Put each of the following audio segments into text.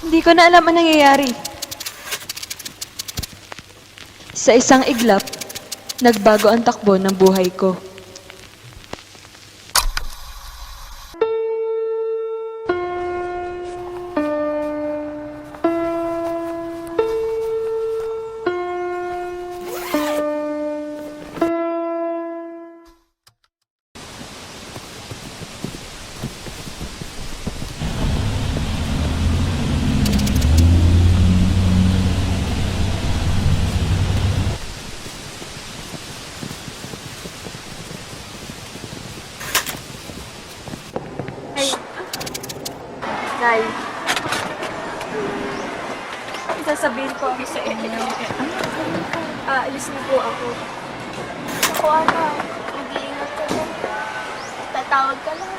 Hindi ko na alam ang nangyayari. Sa isang iglap, nagbago ang takbo ng buhay ko. Ay, Nay. Sasabihin ko ako sa inyo. Aalis na po ako. Ako, anak. Mag-iingat ka lang. Tatawag ka lang.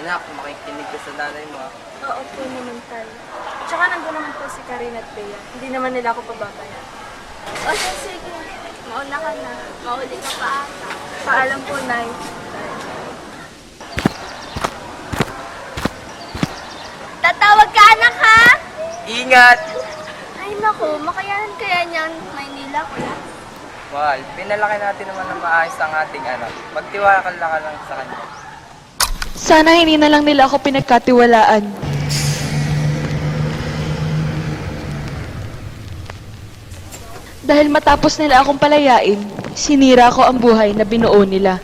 Anak, makikinig ka sa nanay mo. Oo po naman tayo. Tsaka nandun naman po si Karina at Bea. Hindi naman nila ako pababayan. O, sige. Mauna ka na. Mauli ka pa ata. Paalam po, Nay. Tatawag ka, anak, ha? Ingat! Ay, naku. Makayanan kaya niyan. Maynila, kuya. Mahal, pinalaki natin naman na maayos ang ating anak. Magtiwala ka lang sa kanya. Sana hindi na lang nila ako pinagkatiwalaan. Dahil matapos nila akong palayain, sinira ko ang buhay na binuo nila.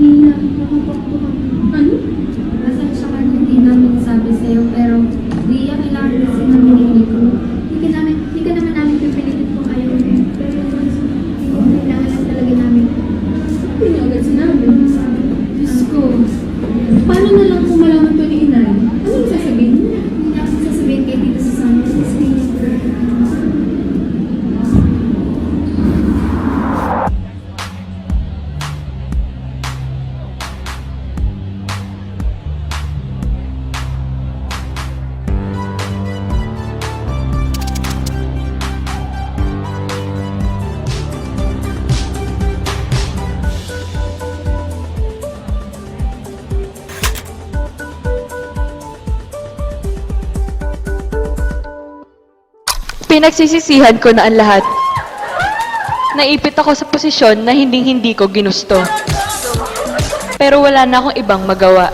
Hindi na makapagpukan. Ano? Pasensya ka na hindi namin sabi sa'yo, pero Ria, kailangan kasi namin hindi ko. Hindi ka naman namin pipilitin kung ayaw mo. Pero kailangan lang talaga namin. Hindi niya agad sinabi. Diyos ko. Paano na lang kung malaman to ni Inay? Anong sasabihin niya? Hindi na akong sasabihin kay Tita Susana. Pinagsisisihan ko na ang lahat. Naipit ako sa posisyon na hindi ko ginusto. Pero wala na akong ibang magawa.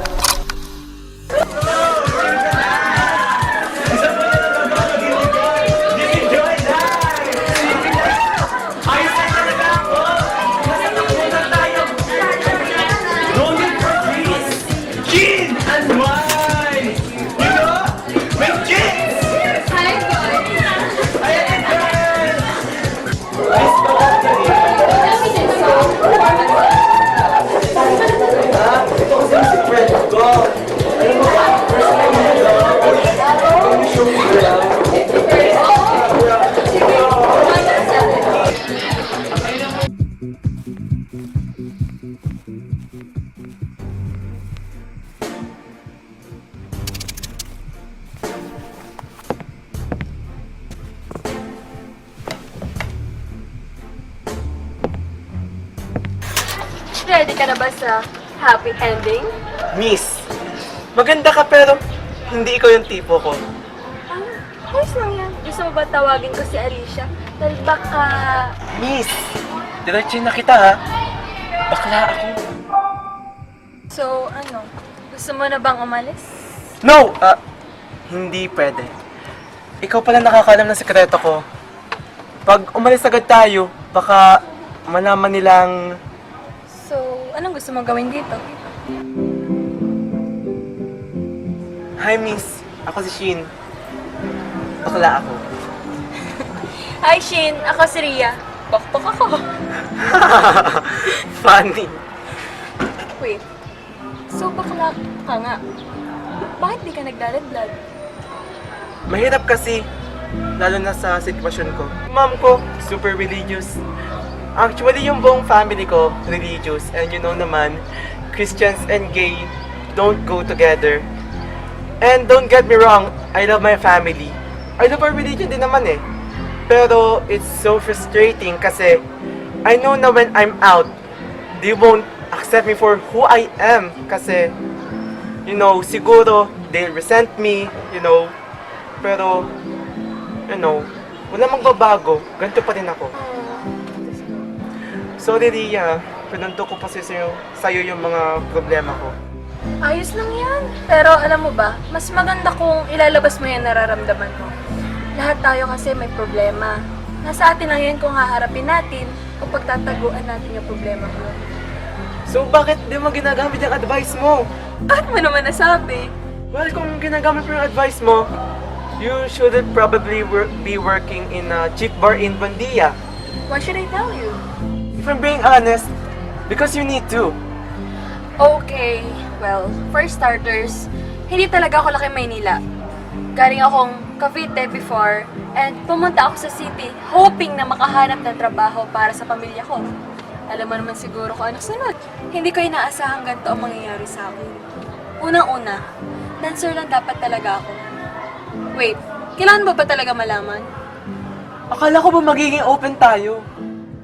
Ready ka na ba sa happy ending? Miss, maganda ka pero hindi ikaw yung tipo ko. Ayos lang yan. Gusto mo ba tawagin ko si Alicia? Dahil baka... Miss, diretso na kita ha. Bakla ako. So, ano? Gusto mo na bang umalis? No! Hindi pwede. Ikaw pala nakakalam ng sekreto ko. Pag umalis agad tayo, baka malaman nilang... So, anong gusto mong gawin dito? Hi Miss, ako si Shin. Bakla ako. Hi, Shin. Ako si Ria. Bakbak ako. Funny. Wait. So, bakla ka nga. Bakit di ka nagdaladlad? Mahirap kasi. Lalo na sa sitwasyon ko. Mom ko, super religious. Actually, yung buong family ko, religious. And you know naman, Christians and gay don't go together. And don't get me wrong, I love my family. I love our religion din naman eh. Pero it's so frustrating kasi I know na when I'm out, they won't accept me for who I am. Kasi, you know, siguro, they'll resent me, you know. Pero, you know, wala magbabago. Ganito pa rin ako. Sorry, Ria. Pinunto ko pa sa'yo yung mga problema ko. Ayos lang yan. Pero alam mo ba, mas maganda kung ilalabas mo yan nararamdaman mo. Lahat tayo kasi may problema. Nasa atin lang yan kung haharapin natin o pagtataguan natin yung problema mo. So, bakit di mo ginagamit yung advice mo? Bakit mo naman nasabi? Well, kung ginagamit mo yung advice mo, you should probably be working in a cheap bar in Bandia. Why should I tell you? If I'm being honest, because you need to. Okay, well, for starters, hindi talaga ako laki Maynila. Galing akong Cavite before, and pumunta ako sa city hoping na makahanap ng trabaho para sa pamilya ko. Alam mo naman siguro kung anong sunod. Hindi ko inaasahang ganito ang mangyayari sa akin. Unang-una, dancer lang dapat talaga ako. Wait, kailangan ba talaga malaman? Akala ko ba magiging open tayo?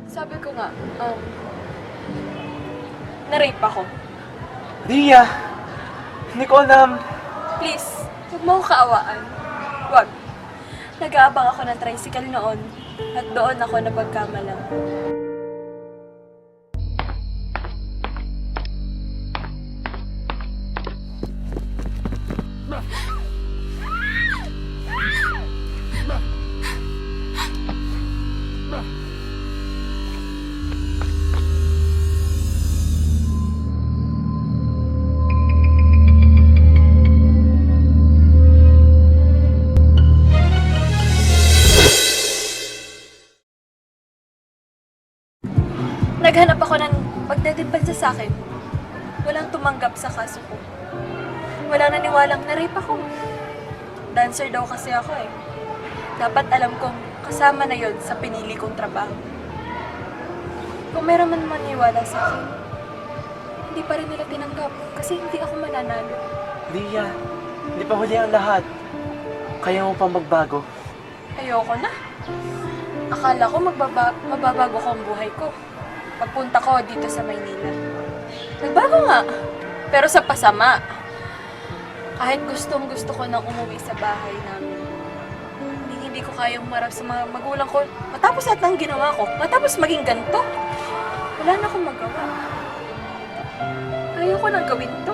Sabi ko nga, na-rape ako. Ria, hindi ko alam. Please, huwag mo ako kaawaan. Huwag. Nag-aabang ako ng tricycle noon at doon ako napagkamalang. Naghanap ako ng pagdadimpansa sa akin. Walang tumanggap sa kaso ko. Walang naniwalang na-rape ako. Dancer daw kasi ako eh. Dapat alam kong kasama na yon sa pinili kong trabaho. Kung meron man maniwala sa akin, hindi pa rin nila tinanggap kasi hindi ako mananalo. Ria, hindi pa huli ang lahat. Kaya mo pa magbago. Ayoko na. Akala ko mababago ko ang buhay ko. Pagpunta ko dito sa Maynila. Nagbago nga. Pero sa pasama. Kahit gustong gusto ko nang umuwi sa bahay namin. Hindi ko kayang marap sa mga magulang ko. Matapos lahat ng ginawa ko. Matapos maging ganito. Wala na akong magawa. Ayoko nang gawin to.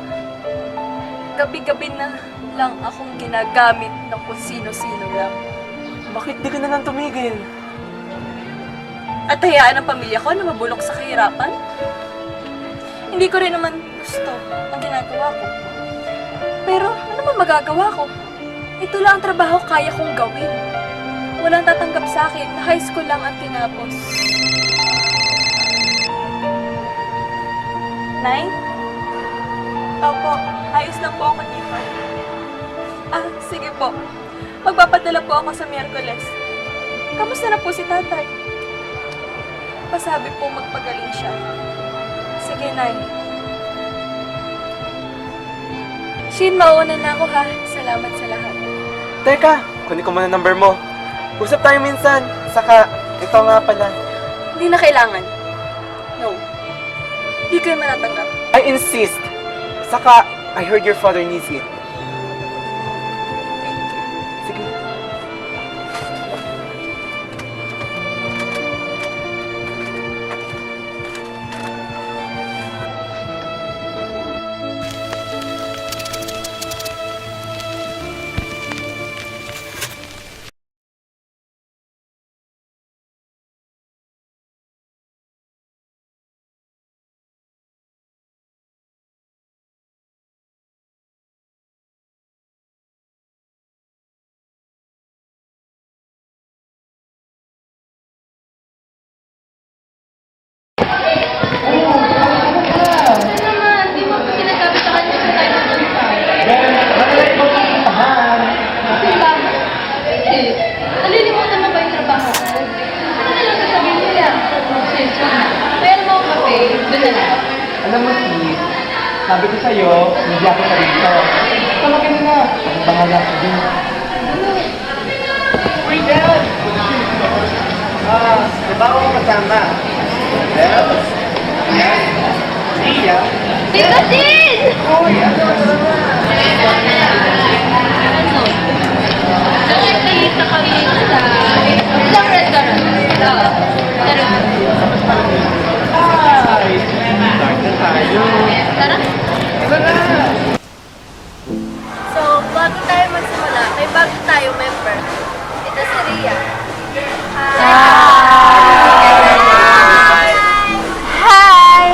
Gabi-gabi na lang akong ginagamit ng kung sino-sino lang. Bakit di ka na lang tumigil? At hayaan ang pamilya ko na mabulok sa kahirapan? Hindi ko rin naman gusto ang ginagawa ko. Pero ano ba magagawa ko? Ito lang ang trabaho kaya kong gawin. Walang tatanggap sa akin na high school lang ang tinapos. Nay? Opo, ayos lang po ako dito. Sige po. Magpapadala po ako sa Miyerkules. Kamusta na po si tatay? Pasabi po magpagaling siya. Sige, Nay. Shin, mauna na ako ha. Salamat sa lahat. Teka, kunin ko muna number mo. Usap tayo minsan. Saka, ito nga pala. Hindi na kailangan. No. Hindi ko yung manatanggap. I insist. Saka, I heard your father needs it. sa'yo, hindi ako pa dito. Tamakin mo na. Ang pangalan ko din. Uy, Dad! Diba ako kasama? Dad? Yes? Tia? Tita Tin! Uy, ano? Nakita kami sa isang restaurant. Ay! Start na tayo. Tara. Tara! So, bago tayo magsimula, may bago tayo member. Ito si Ria. Hi!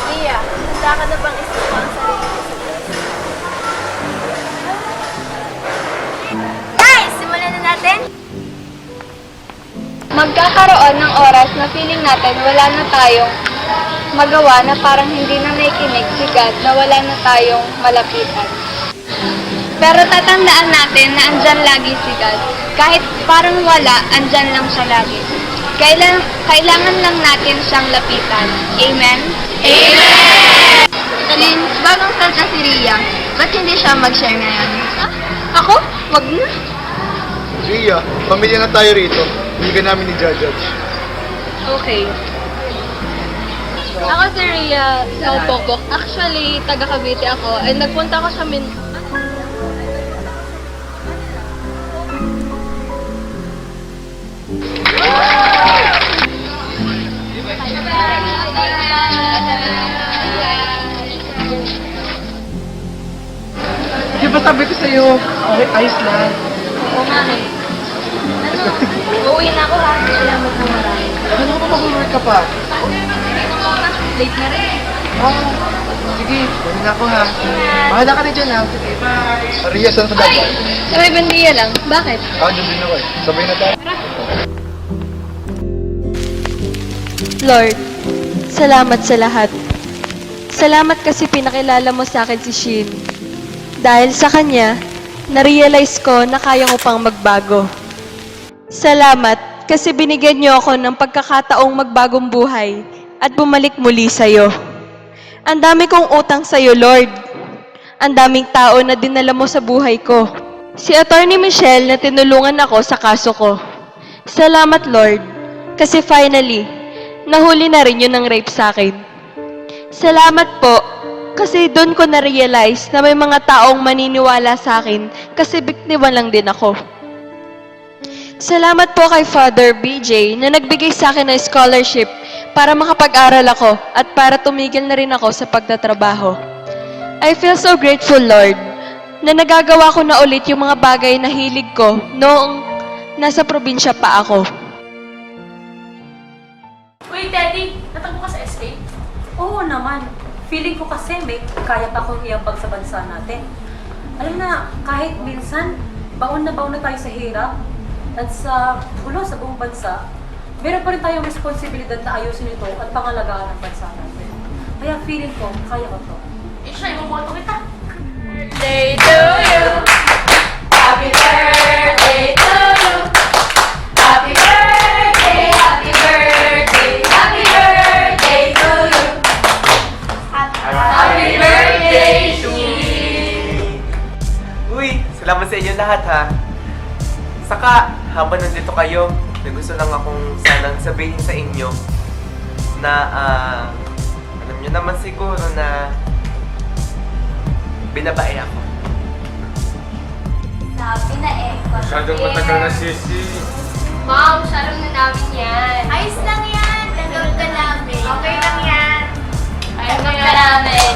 Ria, handa ka na bang isuko ang sarili mo sa Diyos? Guys, simulan na natin! Magkakaroon ng oras na feeling natin wala na tayong magawa na parang hindi na nakikinig si God na wala na tayong malapitan. Pero tatandaan natin na andyan lagi si God. Kahit parang wala, andyan lang siya lagi. Kailangan lang natin siyang lapitan. Amen? Amen! Since bagong start na si Ria, ba't hindi siya mag-share ngayon? Ako? Wag na. Ria, pamilya na tayo rito. Hindi ka namin ni Judge. Okay. Ako si Ria Salpokok. Actually, taga Cavite ako. And nagpunta ako sa Di ba sabi ko sa'yo? Okay, ayos lang. Oo nga eh. Uuwi na ako ha. Salamat na marami. Ano ka pa mag-work ka pa? Late na rin. Sige, gawin na ako ha. Bahala ka na dyan ha. Sige, bye. Ria, saan ka dapat? Sa may bandiya lang. Bakit? Doon din ako eh. Sabay na tayo. Lord, salamat sa lahat. Salamat kasi pinakilala mo sa akin si Shin. Dahil sa kanya, na-realize ko na kaya ko pang magbago. Salamat kasi binigyan niyo ako ng pagkakataong magbagong buhay at bumalik muli sa'yo. Ang dami kong utang sa'yo, Lord. Ang daming tao na dinala mo sa buhay ko. Si Attorney Michelle na tinulungan ako sa kaso ko. Salamat, Lord, kasi finally, nahuli na rin yun ng rape sa akin. Salamat po, kasi doon ko na-realize na may mga taong maniniwala sa akin kasi biktima lang din ako. Salamat po kay Father BJ na nagbigay sa akin ng scholarship para makapag-aral ako at para tumigil na rin ako sa pagtatrabaho. I feel so grateful, Lord, na nagagawa ko na ulit yung mga bagay na hilig ko noong nasa probinsya pa ako. Uy, Teddy! Natagpo ka sa SK? Oo naman. Feeling ko kasi may kaya pa akong iambag sa bansa natin. Alam na, kahit minsan, baon na tayo sa hirap at sa sa buong bansa, meron pa rin tayong responsibilidad na ayusin ito at pangalagaan ang bansa natin. Kaya feeling ko, kaya ko to. Siya, imamoto kita! Birthday to you! Happy birthday to you! Happy birthday, happy birthday, happy birthday to you! Happy birthday to you! Uy, salamat sa inyo lahat ha. Saka, habang nandito kayo, may gusto lang akong sanang sabihin sa inyo na, alam nyo naman siguro na binabae ako. Sabi na eh. Masyadong matagal na sisi. Mom, sarang na namin yan. Ayos lang yan! Tanggap ka namin. Okay lang yan. Tanggap ka namin.